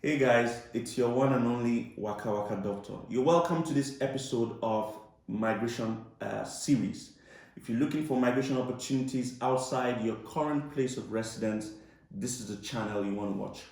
Hey guys, it's your one and only Waka Waka Doctor. You're welcome to this episode of Migration series. If you're looking for migration opportunities outside your current place of residence, this is the channel you want to watch.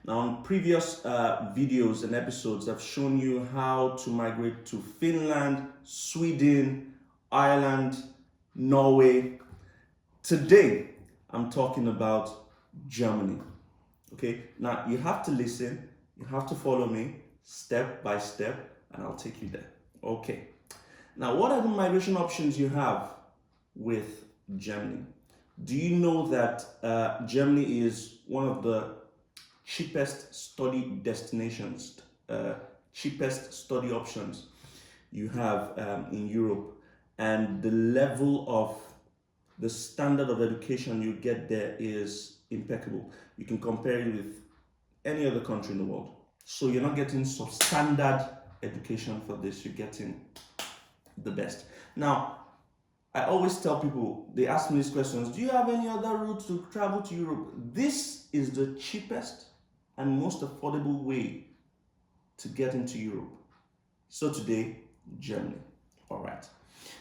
Now, on previous videos and episodes, I've shown you how to migrate to Finland, Sweden, Ireland, Norway. Today, I'm talking about Germany. Okay, now you have to listen, you have to follow me step by step, and I'll take you there. Okay, now what are the migration options you have with Germany? Do you know that Germany is one of the cheapest study destinations, cheapest study options you have in Europe, and the level of the standard of education you get there is impeccable. You can compare it with any other country in the world. So you're not getting substandard education for this, you're getting the best. Now, I always tell people, they ask me these questions, do you have any other route to travel to Europe? This is the cheapest and most affordable way to get into Europe. So today, Germany. All right.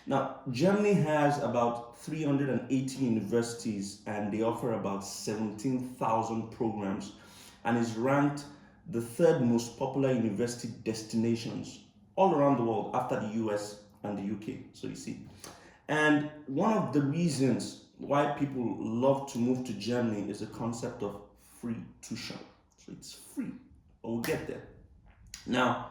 Now, Germany has about 380 universities and they offer about 17,000 programs and is ranked the third most popular university destinations all around the world after the US and the UK. So you see. And one of the reasons why people love to move to Germany is the concept of free tuition. So it's free, but we'll get there. Now,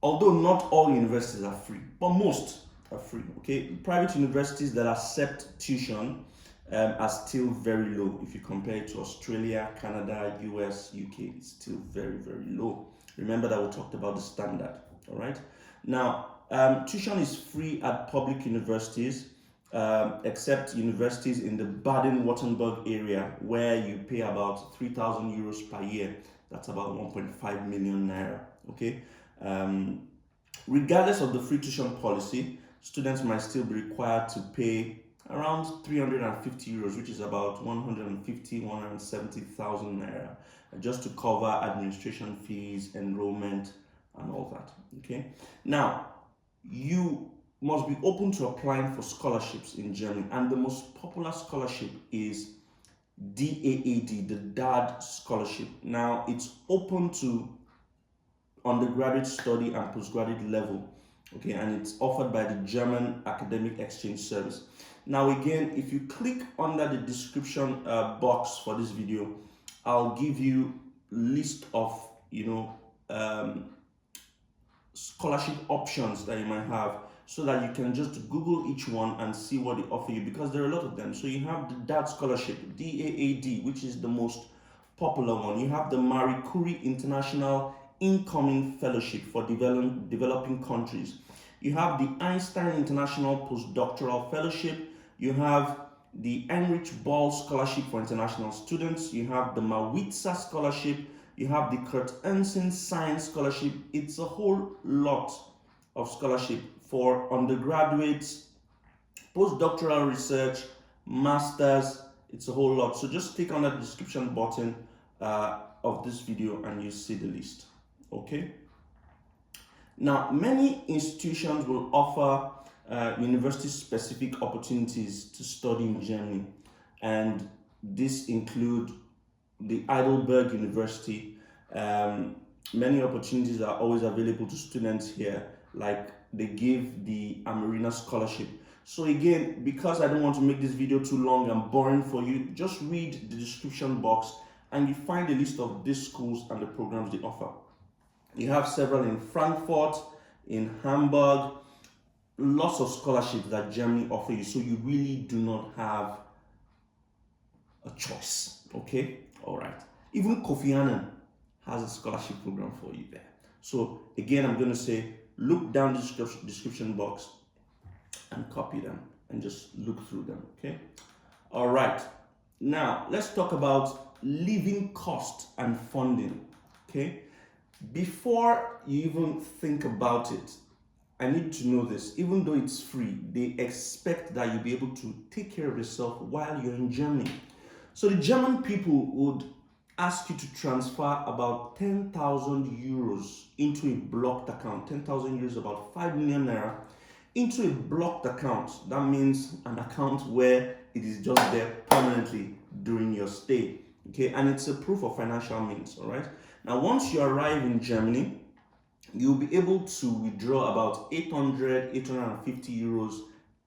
although not all universities are free, but most are free. Okay, private universities that accept tuition are still very low. If you compare it to Australia, Canada, US, UK, it's still very, very low. Remember that we talked about the standard. All right. Now, tuition is free at public universities, except universities in the Baden-Württemberg area, where you pay about 3,000 euros per year. That's about 1.5 million naira. Okay. Regardless of the free tuition policy, students might still be required to pay around 350 euros, which is about 170,000 naira, just to cover administration fees, enrollment, and all that. Okay. Now, you must be open to applying for scholarships in Germany, and the most popular scholarship is DAAD, the DAAD Scholarship. Now, it's open to undergraduate study and postgraduate level, okay, and it's offered by the German Academic Exchange Service. Now again, if you click under the description box for this video, I'll give you list of scholarship options that you might have, so that you can just Google each one and see what they offer you, because there are a lot of them. So you have the DAAD Scholarship, DAAD, which is the most popular one. You have the Marie Curie International Incoming Fellowship for developing countries. You have the Einstein International Postdoctoral Fellowship. You have the Heinrich Ball Scholarship for international students. You have the Mawitza Scholarship. You have the Kurt Ernsen Science Scholarship. It's a whole lot of scholarship for undergraduates, postdoctoral research, masters. It's a whole lot. So just click on the description button of this video and you see the list. Okay. Now, many institutions will offer university-specific opportunities to study in Germany, and this include the Heidelberg University. Many opportunities are always available to students here, like they give the Amerina Scholarship. So again, because I don't want to make this video too long and boring for you, just read the description box and you find a list of these schools and the programs they offer. You have several in Frankfurt, in Hamburg, lots of scholarships that Germany offers you, so you really do not have a choice. Okay, all right. Even Kofi Annan has a scholarship program for you there. So again, I'm going to say, look down the description box and copy them and just look through them. Okay, all right. Now let's talk about living cost and funding. Okay. Before you even think about it, I need to know this. Even though it's free, they expect that you'll be able to take care of yourself while you're in Germany. So the German people would ask you to transfer about 10,000 euros into a blocked account. 10,000 euros, about 5 million naira, into a blocked account. That means an account where it is just there permanently during your stay. Okay, and it's a proof of financial means. All right. Now, once you arrive in Germany, you'll be able to withdraw about 850 euros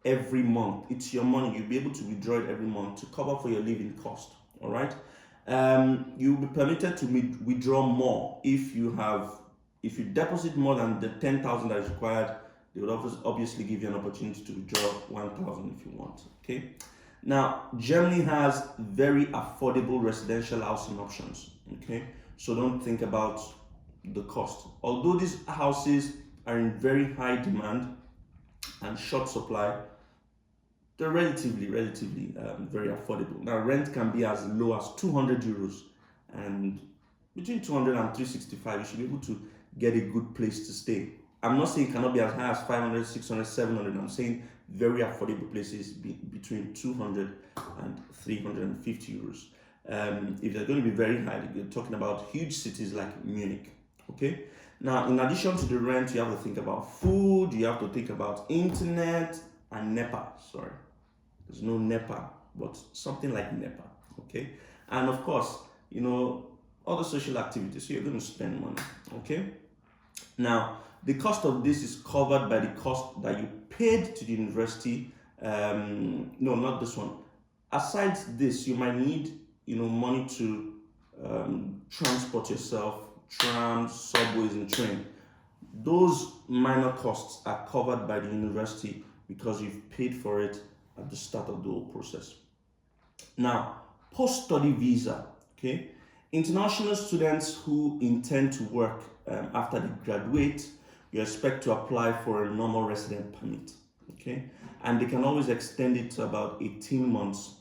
every month. It's your money. You'll be able to withdraw it every month to cover for your living cost. All right. You'll be permitted to withdraw more if you deposit more than the 10,000 that is required. They would obviously give you an opportunity to withdraw 1,000 if you want. Okay. Now, Germany has very affordable residential housing options. Okay, so don't think about the cost. Although these houses are in very high demand and short supply, they're relatively very affordable. Now, rent can be as low as 200 euros, and between 200 and 365, you should be able to get a good place to stay. I'm not saying it cannot be as high as 500, 600, 700. I'm saying very affordable places between 200 and 350 euros. If they're going to be very high, you're talking about huge cities like Munich. Okay. Now, in addition to the rent, you have to think about food. You have to think about internet and NEPA. Sorry, there's no NEPA, but something like NEPA. Okay. And of course, other social activities. So you're going to spend money. Okay. Now, the cost of this is covered by the cost that you paid to the university. No, not this one. Aside this, you might need, money to transport yourself, trams, subways, and train. Those minor costs are covered by the university because you've paid for it at the start of the whole process. Now, post-study visa. Okay, international students who intend to work after they graduate, you expect to apply for a normal resident permit. Okay, and they can always extend it to about 18 months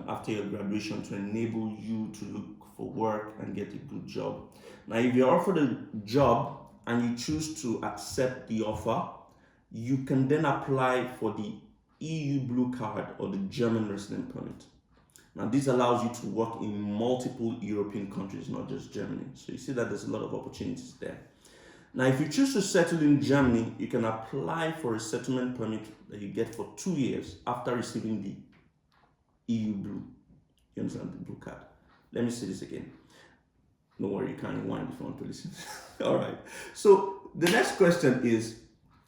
after your graduation to enable you to look for work and get a good job. Now, if you're offered a job and you choose to accept the offer, you can then apply for the EU Blue Card or the German resident permit. Now, this allows you to work in multiple European countries, not just Germany. So you see that there's a lot of opportunities there. Now, if you choose to settle in Germany, you can apply for a settlement permit that you get for 2 years after receiving the EU Blue. You understand, the Blue Card. Let me say this again. Don't worry, you can't rewind if you want to listen. All right. So the next question is,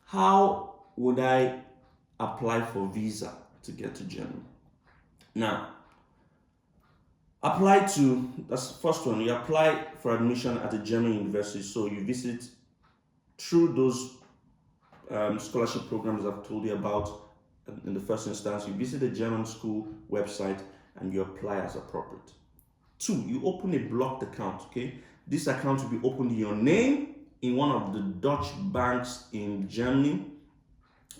how would I apply for visa to get to Germany? Now, that's the first one. You apply for admission at a German university. So you visit through those scholarship programs I've told you about. In the first instance, you visit the German school website and you apply as appropriate. 2, you open a blocked account. Okay, this account will be opened in your name in one of the Dutch banks in Germany,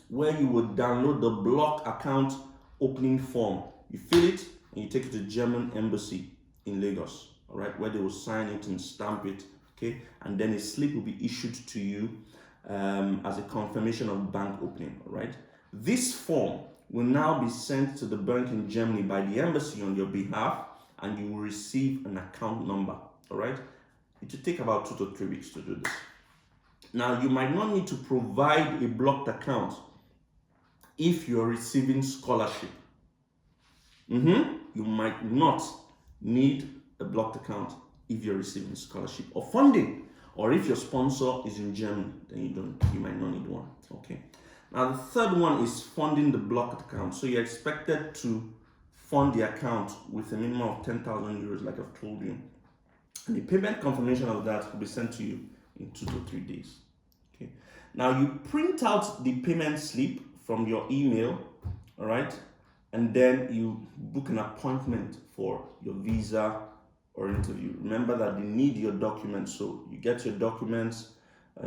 where you would download the block account opening form. You fill it and you take it to the German embassy in Lagos, all right, where they will sign it and stamp it. Okay, and then a slip will be issued to you as a confirmation of bank opening. All right, this form will now be sent to the bank in Germany by the embassy on your behalf, and you will receive an account number. All right, it will take about 2 to 3 weeks to do this. Now, you might not need to provide a blocked account if you're receiving scholarship. You might not need a blocked account if you're receiving scholarship or funding, or if your sponsor is in Germany, then you might not need one. Okay. Now, the third one is funding the blocked account. So you're expected to fund the account with a minimum of 10,000 euros, like I've told you. And the payment confirmation of that will be sent to you in 2 to 3 days. Okay. Now, you print out the payment slip from your email, all right, and then you book an appointment for your visa or interview. Remember that they need your documents, so you get your documents,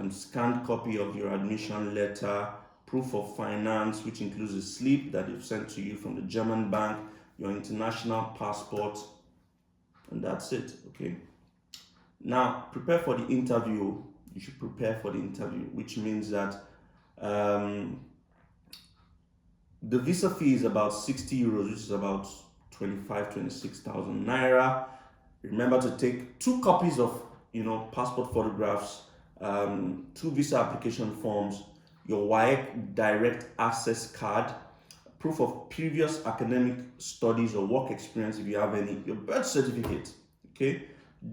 scanned copy of your admission letter, proof of finance, which includes a slip that they've sent to you from the German bank, your international passport, and that's it. Okay. Now, prepare for the interview. You should prepare for the interview, which means that the visa fee is about 60 euros, which is about 26,000 naira. Remember to take 2 copies of, passport photographs, 2 visa application forms, your WAEC direct access card, proof of previous academic studies or work experience if you have any, your birth certificate, okay?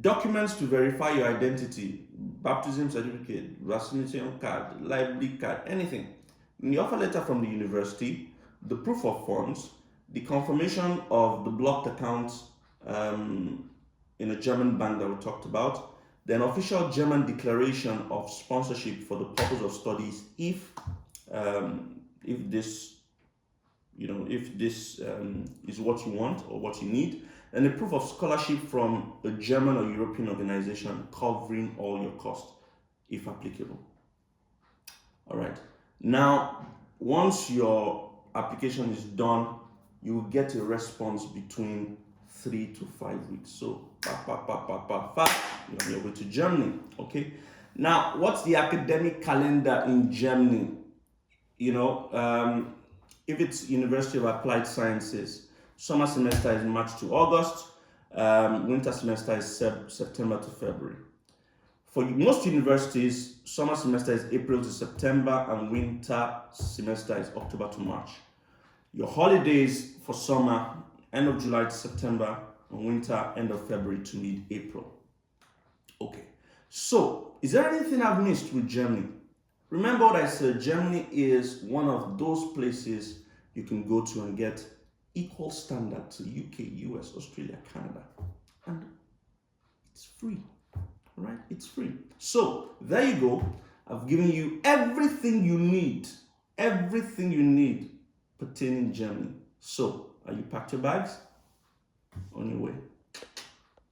Documents to verify your identity, baptism certificate, vaccination card, library card, anything. The offer letter from the university, the proof of funds, the confirmation of the blocked account in a German bank that we talked about, then official German declaration of sponsorship for the purpose of studies if this is what you want or what you need, and a proof of scholarship from a German or European organization covering all your costs if applicable. All right. Now, once your application is done, you will get a response between 3 to 5 weeks. So, you're on your way to Germany. Okay. Now, what's the academic calendar in Germany? If it's University of Applied Sciences, summer semester is March to August, winter semester is September to February. For most universities, summer semester is April to September and winter semester is October to March. Your holidays for summer, end of July to September, and winter, end of February to mid-April. Okay, so is there anything I've missed with Germany? Remember what I said, Germany is one of those places you can go to and get equal standard to UK, US, Australia, Canada. And it's free, right? It's free. So there you go. I've given you everything you need pertaining Germany. So are you packed your bags? On your way.